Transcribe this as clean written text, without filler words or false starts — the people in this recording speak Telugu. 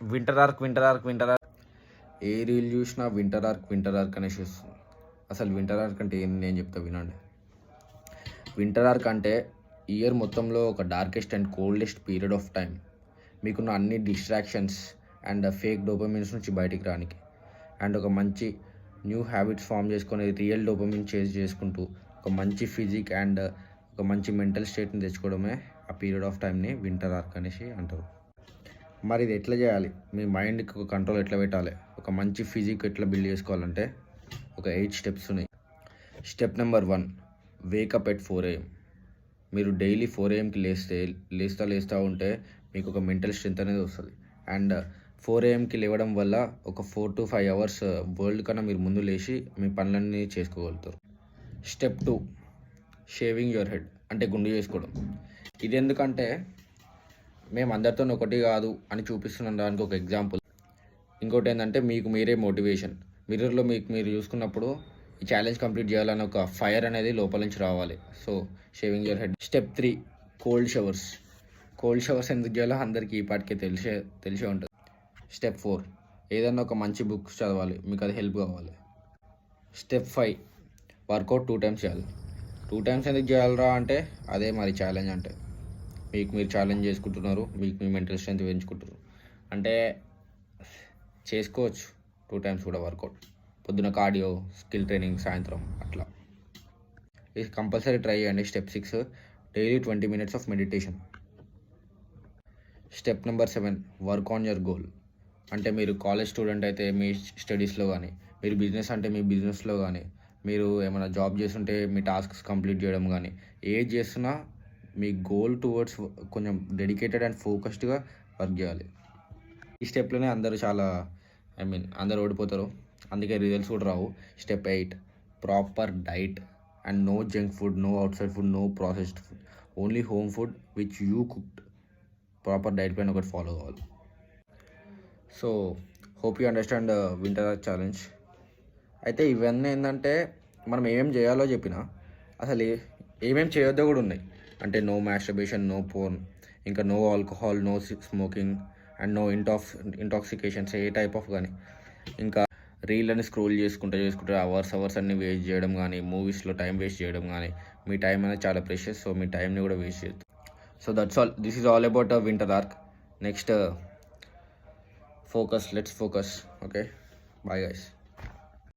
వింటర్ ఆర్క్ ఏ రీల్ చూసినా వింటర్ ఆర్క్ అనేసి వస్తుంది. అసలు వింటర్ ఆర్క్ అంటే ఏంది నేను చెప్తా వినండి. వింటర్ ఆర్క్ అంటే ఇయర్ మొత్తంలో ఒక darkest and coldest period of time. మీకున్న అన్ని డిస్ట్రాక్షన్స్ అండ్ ఫేక్ డోపమిన్స్ నుంచి బయటికి రానికి అండ్ ఒక మంచి న్యూ హ్యాబిట్స్ ఫామ్ చేసుకొని రియల్ డోపమిన్ చేంజ్ చేసుకుంటూ ఒక మంచి ఫిజిక్ అండ్ ఒక మంచి మెంటల్ స్టేట్ని తెచ్చుకోవడమే ఆ పీరియడ్ ఆఫ్ టైంని వింటర్ ఆర్క్ అనేసి అంటారు. మరి ఇది ఎట్లా చేయాలి, మీ మైండ్కి ఒక కంట్రోల్ ఎట్లా పెట్టాలి, ఒక మంచి ఫిజిక్ ఎట్లా బిల్డ్ చేసుకోవాలంటే ఒక 8 స్టెప్స్ ఉన్నాయి. Step number 1, wake up at 4 AM. మీరు డైలీ 4 AMకి లేస్తూ ఉంటే మీకు ఒక మెంటల్ స్ట్రెంత్ అనేది వస్తుంది. అండ్ 4 AMకి లేవడం వల్ల ఒక 4 to 5 అవర్స్ వరల్డ్ కన్నా మీరు ముందు లేచి మీ పనులన్నీ చేసుకోగలుగుతారు. స్టెప్ 2, షేవింగ్ యువర్ హెడ్, అంటే గుండు చేసుకోవడం. ఇది ఎందుకంటే మేము అందరితో ఒకటి కాదు అని చూపిస్తున్నాం దానికి ఒక ఎగ్జాంపుల్. ఇంకోటి ఏంటంటే మీకు మీరే మోటివేషన్. మిర్రర్లో మీకు మీరు చూసుకున్నప్పుడు ఈ ఛాలెంజ్ కంప్లీట్ చేయాలని ఒక ఫైర్ అనేది లోపల నుంచి రావాలి. So shaving your head. Step 3, cold showers ఎందుకు చేయాలో అందరికీ ఈ పాటికే తెలిసే ఉంటుంది. స్టెప్ 4, ఏదైనా ఒక మంచి బుక్ చదవాలి, మీకు అది హెల్ప్ కావాలి. స్టెప్ 5, వర్కౌట్ 2 times చేయాలి. 2 times ఎందుకు చేయాలరా అంటే అదే మరి ఛాలెంజ్ అంటే. మీకు మీరు ఛాలెంజ్ చేసుకుంటున్నారు, మీకు మీ మెంటల్ స్ట్రెంత్ పెంచుకుంటారు అంటే చేసుకోవచ్చు 2 times కూడా వర్కౌట్. పొద్దున కార్డియో, స్కిల్ ట్రైనింగ్, సాయంత్రం అట్లా. ఇది కంపల్సరీ ట్రై చేయండి. Step 6, daily 20 minutes of meditation. Step number 7, work on your goal. అంటే మీరు కాలేజ్ స్టూడెంట్ అయితే మీ స్టడీస్లో కానీ, మీరు బిజినెస్ అంటే మీ బిజినెస్లో కానీ, మీరు ఏమైనా జాబ్ చేస్తుంటే మీ టాస్క్స్ కంప్లీట్ చేయడం కానీ, ఏది చేస్తున్నా మీ గోల్ టువర్డ్స్ కొంచెం డెడికేటెడ్ అండ్ ఫోకస్డ్గా వర్క్ చేయాలి. ఈ స్టెప్లోనే అందరూ అందరూ ఓడిపోతారు, అందుకే రిజల్ట్స్ కూడా రావు. Step 8, proper diet and no junk food, no outside food, no processed food, only home food which you cooked. Proper diet plan ఒకటి ఫాలో కావాలి. So hope you understand winter arc challenge. అయితే ఇవన్నీ ఏంటంటే మనం ఏమేమి చేయాలో చెప్పిన అసలు ఏమేమి చేయొద్దో కూడా ఉన్నాయి. అంటే నో మాస్టర్బేషన్, నో పోర్న్, ఇంకా no alcohol, no smoking and no intoxications ఏ టైప్ ఆఫ్ కానీ, ఇంకా రీల్ అని స్క్రోల్ చేసుకుంటే అవర్స్ అన్ని వేస్ట్ చేయడం కానీ, మూవీస్లో టైం వేస్ట్ చేయడం కానీ. మీ టైం అనేది చాలా ప్రెషియస్, సో మీ టైంని కూడా వేస్ట్ చేయొద్దు. So that's all. This is all about winter arc. Next let's focus. Okay, bye guys.